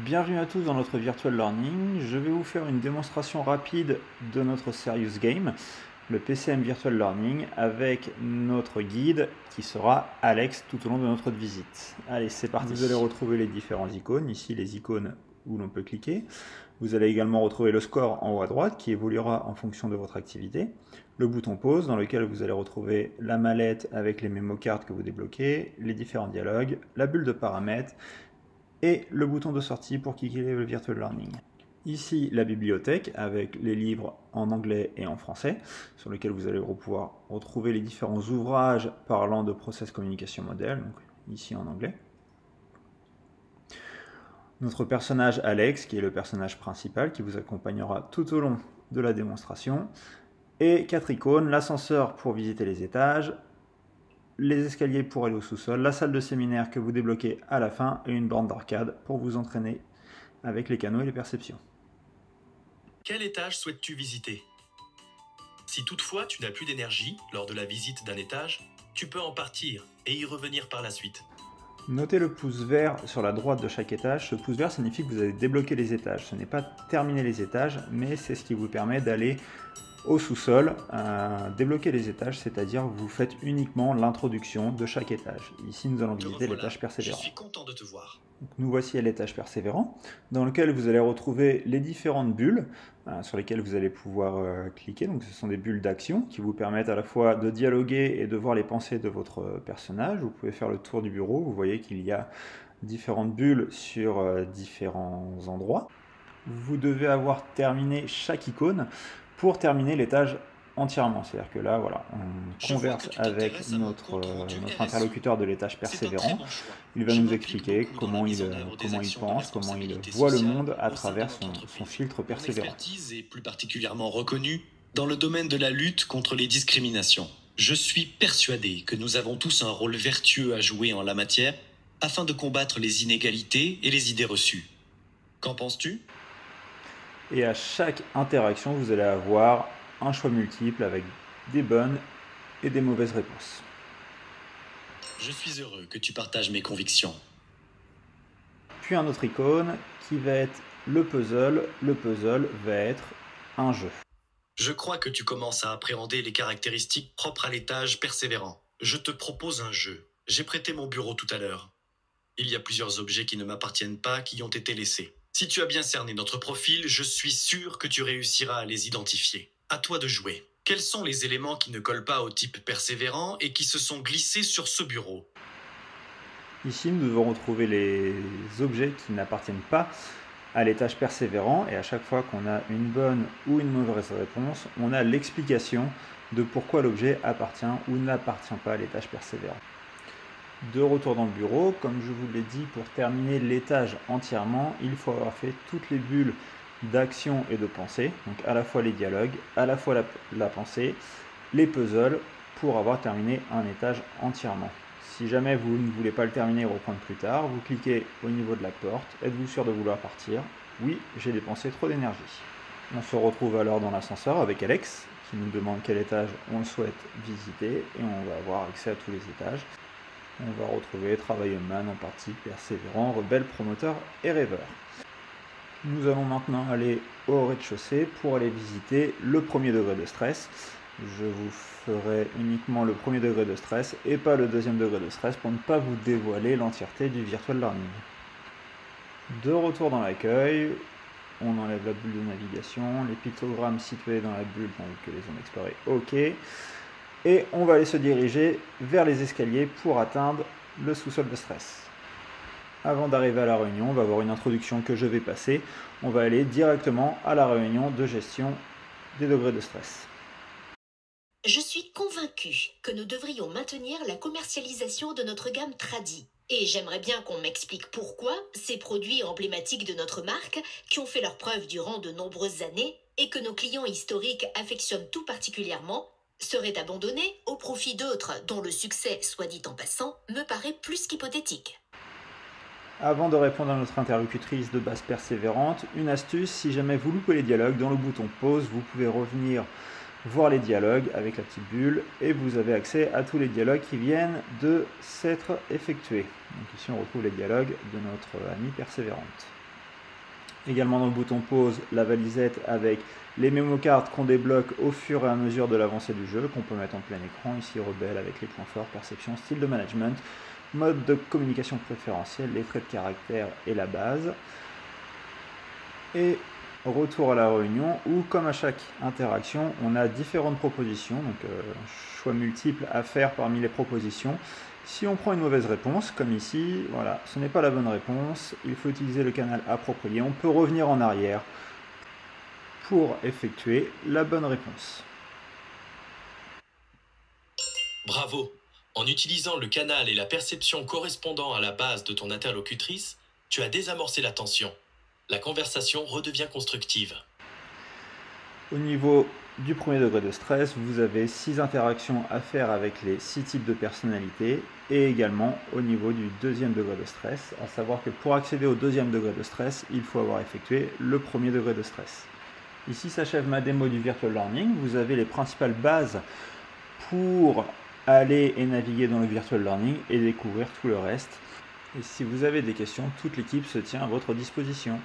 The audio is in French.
Bienvenue à tous dans notre Virtual Learning. Je vais vous faire une démonstration rapide de notre Serious Game, le PCM Virtual Learning, avec notre guide qui sera Alex tout au long de notre visite. Allez, c'est parti. Vous allez retrouver les différentes icônes, ici les icônes où l'on peut cliquer. Vous allez également retrouver le score en haut à droite qui évoluera en fonction de votre activité. Le bouton pause dans lequel vous allez retrouver la mallette avec les mémocards que vous débloquez, les différents dialogues, la bulle de paramètres, et le bouton de sortie pour quitter le Virtual Learning. Ici, la bibliothèque avec les livres en anglais et en français, sur lesquels vous allez pouvoir retrouver les différents ouvrages parlant de Process Communication Model, donc ici en anglais. Notre personnage Alex, qui est le personnage principal, qui vous accompagnera tout au long de la démonstration. Et 4 icônes, l'ascenseur pour visiter les étages, les escaliers pour aller au sous-sol, la salle de séminaire que vous débloquez à la fin et une borne d'arcade pour vous entraîner avec les canaux et les perceptions. Quel étage souhaites-tu visiter? Si toutefois tu n'as plus d'énergie lors de la visite d'un étage, tu peux en partir et y revenir par la suite. Notez le pouce vert sur la droite de chaque étage. Ce pouce vert signifie que vous avez débloqué les étages. Ce n'est pas terminer les étages, mais c'est ce qui vous permet d'aller au sous-sol, débloquer les étages, c'est-à-dire vous faites uniquement l'introduction de chaque étage. Ici, nous allons visiter l'étage persévérant. Je suis content de te voir. Donc, nous voici à l'étage persévérant, dans lequel vous allez retrouver les différentes bulles sur lesquelles vous allez pouvoir cliquer. Donc, ce sont des bulles d'action qui vous permettent à la fois de dialoguer et de voir les pensées de votre personnage. Vous pouvez faire le tour du bureau, vous voyez qu'il y a différentes bulles sur différents endroits. Vous devez avoir terminé chaque icône pour terminer l'étage entièrement. C'est-à-dire que là, voilà, on converse avec notre interlocuteur de l'étage persévérant. Il va nous expliquer comment il pense, comment il voit le monde à travers son filtre persévérant. Mon expertise est plus particulièrement reconnue dans le domaine de la lutte contre les discriminations. Je suis persuadé que nous avons tous un rôle vertueux à jouer en la matière afin de combattre les inégalités et les idées reçues. Qu'en penses-tu ? Et à chaque interaction, vous allez avoir un choix multiple avec des bonnes et des mauvaises réponses. Je suis heureux que tu partages mes convictions. Puis un autre icône qui va être le puzzle. Le puzzle va être un jeu. Je crois que tu commences à appréhender les caractéristiques propres à l'étage persévérant. Je te propose un jeu. J'ai prêté mon bureau tout à l'heure. Il y a plusieurs objets qui ne m'appartiennent pas qui ont été laissés. Si tu as bien cerné notre profil, je suis sûr que tu réussiras à les identifier. À toi de jouer. Quels sont les éléments qui ne collent pas au type persévérant et qui se sont glissés sur ce bureau? Ici, nous devons retrouver les objets qui n'appartiennent pas à l'étage persévérant, et à chaque fois qu'on a une bonne ou une mauvaise réponse, on a l'explication de pourquoi l'objet appartient ou n'appartient pas à l'étage persévérant. De retour dans le bureau, comme je vous l'ai dit, pour terminer l'étage entièrement, il faut avoir fait toutes les bulles d'action et de pensée, donc à la fois les dialogues, à la fois la pensée, les puzzles, pour avoir terminé un étage entièrement. Si jamais vous ne voulez pas le terminer et reprendre plus tard, vous cliquez au niveau de la porte. Êtes-vous sûr de vouloir partir? Oui, j'ai dépensé trop d'énergie. On se retrouve alors dans l'ascenseur avec Alex, qui nous demande quel étage on souhaite visiter, et on va avoir accès à tous les étages. On va retrouver Travailleman, Empathie, Persévérant, Rebelle, Promoteur et Rêveur. Nous allons maintenant aller au rez-de-chaussée pour aller visiter le premier degré de stress. Je vous ferai uniquement le premier degré de stress et pas le deuxième degré de stress pour ne pas vous dévoiler l'entièreté du Virtual Learning. De retour dans l'accueil, on enlève la bulle de navigation, les pictogrammes situés dans la bulle tandis que les zones explorées, ok. Et on va aller se diriger vers les escaliers pour atteindre le sous-sol de stress. Avant d'arriver à la réunion, on va avoir une introduction que je vais passer. On va aller directement à la réunion de gestion des degrés de stress. Je suis convaincue que nous devrions maintenir la commercialisation de notre gamme Tradi. Et j'aimerais bien qu'on m'explique pourquoi ces produits emblématiques de notre marque, qui ont fait leurs preuves durant de nombreuses années et que nos clients historiques affectionnent tout particulièrement, seraient abandonnés au profit d'autres dont le succès, soit dit en passant, me paraît plus qu'hypothétique. Avant de répondre à notre interlocutrice de base persévérante, une astuce, si jamais vous loupez les dialogues, dans le bouton pause, vous pouvez revenir voir les dialogues avec la petite bulle et vous avez accès à tous les dialogues qui viennent de s'être effectués. Donc ici on retrouve les dialogues de notre amie persévérante. Également dans le bouton pause, la valisette avec les mémocards qu'on débloque au fur et à mesure de l'avancée du jeu, qu'on peut mettre en plein écran, ici rebelle avec les points forts, perception, style de management, mode de communication préférentiel, les traits de caractère et la base. Et retour à la réunion où, comme à chaque interaction, on a différentes propositions, donc choix multiples à faire parmi les propositions. Si on prend une mauvaise réponse, comme ici, voilà, ce n'est pas la bonne réponse, il faut utiliser le canal approprié. On peut revenir en arrière pour effectuer la bonne réponse. Bravo! En utilisant le canal et la perception correspondant à la base de ton interlocutrice, tu as désamorcé la tension. La conversation redevient constructive. Au niveau du premier degré de stress, vous avez 6 interactions à faire avec les 6 types de personnalités et également au niveau du deuxième degré de stress, à savoir que pour accéder au deuxième degré de stress, il faut avoir effectué le premier degré de stress. Ici s'achève ma démo du Virtual Learning. Vous avez les principales bases pour aller et naviguer dans le Virtual Learning et découvrir tout le reste. Et si vous avez des questions, toute l'équipe se tient à votre disposition.